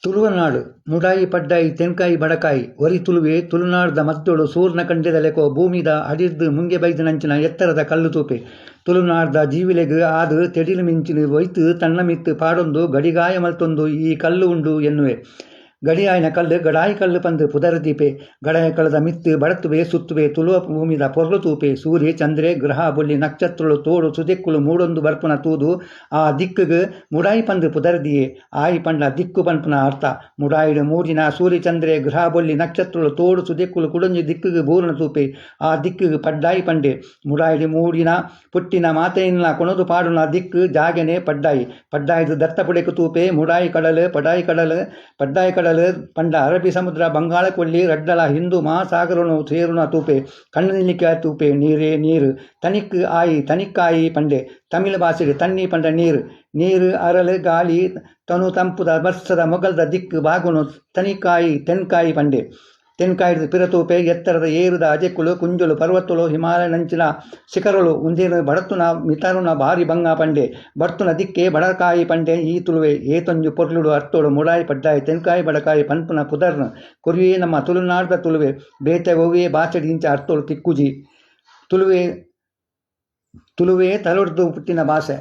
ತುಳುವನಾಡು ಮುಡಾಯಿ ಪಡ್ಡಾಯಿ ತೆನ್ಕಾಯಿ ಬಡಕಾಯಿ ಒರಿ ತುಳುವೆ ತುಳುನಾಡ್ದ ಮದ್ದೊಳು ಸೂರ್ನ ಕಂಡ್ಯದ ಲೆಕೋ ಭೂಮಿದ ಅಡಿರ್ದು ಮುಂಗೆ ಬೈದನಂಚಿನ ಎತ್ತರದ ಕಲ್ಲು ತೂಪೆ ತುಳುನಾಡ್ದ ಜೀವಿಲೆಗ್ ಆದು ತೆಡಿಲು ಮಿಂಚಿನ ಒಯ್ತು ತನ್ನ ಮಿತ್ತು ಪಾಡೊಂದು ಗಡಿಗಾಯ ಮಲ್ತೊಂದು ಈ ಕಲ್ಲು ಉಂಡು ಎನ್ನುವೆ. ಗಡಿಯಾಯಿನ ಕಲ್ಲು ಗಡಾಯಿ ಕಲ್ಲು ಪಂದು ಪುದರ ದೀಪೆ ಗಡಾಯ ಕಲ್ಲದ ಮಿತ್ತು ಬಡತುವೆ ಸುತ್ತುವೆ ತುಳುವ ಭೂಮಿದ ಪೊರ್ಲು ತೂಪೆ ಸೂರ್ಯ ಚಂದ್ರೆ ಗ್ರಹ ಬೊಲ್ಲಿ ನಕ್ಷತ್ರಗಳು ತೋಡು ಸುದಿಕ್ಕುಲು ಮೂಡೊಂದು ಬರ್ಪುನ ತೂದು ಆ ದಿಕ್ಕುಗ್ ಮುಡಾಯಿ ಪಂದು ಪುದರದಿಯೇ ಆಯಿ ಪಂಡ ದಿಕ್ಕು ಪನ್ಪುನ ಅರ್ಥ ಮುಡಾಯಿಡು ಮೂಡಿನ ಸೂರ್ಯ ಚಂದ್ರೆ ಗ್ರಹ ಬೊಲ್ಲಿ ನಕ್ಷತ್ರಗಳು ತೋಡು ಸುದಿಕ್ಕುಲು ಕುಡಂಜಿ ದಿಕ್ಕುಗ್ ಬೂರನ ತೂಪೆ ಆ ದಿಕ್ಕುಗ್ ಪಡ್ಡಾಯಿ ಪಂಡೆ ಮುಡಾಯಿಡು ಮೂಡಿನ ಪುಟ್ಟಿನ ಮಾತೆಯಿನ ಕೊಣದು ಪಾಡುನ ದಿಕ್ಕು ಜಾಗೆನೆ ಪಡ್ಡಾಯಿ ಪಡ್ಡಾಯಿದು ದತ್ತ ಪುಡೆಕು ತೂಪೆ ಮುಡಾಯಿ ಕಡಲು ಪಡ್ಡಾಯಿ ಕಡಲು ಪಂಡ ಅರಬ್ಬಿ ಸಮುದ್ರ ಬಂಗಾಳ ಕೊಲ್ಲಿ ರಡ್ಡಲ ಹಿಂದೂ ಮಹಾಸಾಗರನು ಸೇರುನ ತೂಪೆ ಕಣ್ಣು ನಿಲ್ಲಿಕ ತೂಪೆ ನೀರೇ ನೀರು ತನಿಕ್ಕಾಯಿ ಪಂಡೆ ತಮಿಳು ಭಾಷೆಗೆ ತಣ್ಣಿ ಪಂಡ ನೀರು ಅರಳು ಗಾಳಿ ತನು ತಂಪುದ ಬರ್ಸದ ಮೊಗಲ್ದ ದಿಕ್ಕು ಬಾಗುನು ತೆನ್ಕಾಯಿ ಪಂಡೆ ತೆನ್ಕಾಯಿದ ಪಿರತೂಪೆ ಎತ್ತರದ ಏರುದ ಅಜೆಕ್ಕುಲು ಕುಂಜಲು ಪರ್ವತಲು ಹಿಮಾಲಯ ನಂಚಿನ ಶಿಖರಳು ಉಂದೇನು ಬಡತುನ ಮಿತರುನ ಭಾರಿ ಬಂಗ ಪಂಡೆ ಬರ್ತುನ ದಿಕ್ಕೆ ಬಡಕಾಯಿ ಪಂಡೆ ಈ ತುಳುವೆ ಏತೊಂಜು ಪೊರ್ಲುಡು ಅರ್ತೋಳು ಮುಡಾಯಿ ಪಡ್ಡಾಯಿ ತೆನ್ಕಾಯಿ ಬಡಕಾಯಿ ಪನ್ಪುನ ಪುದರ್ನ ಕೊರಿಯೇ ನಮ್ಮ ತುಳುನಾಡ್ದ ತುಳುವೆ ಬೇತೆ ಒವ್ವೇ ಬಾಚಡಿಂಚ ಅರ್ತೋಳು ತಿಕ್ಕುಜಿ ತುಳುವೆ ತಲೊಡ್ದು ಪುಟ್ಟಿನ ಭಾಷೆ.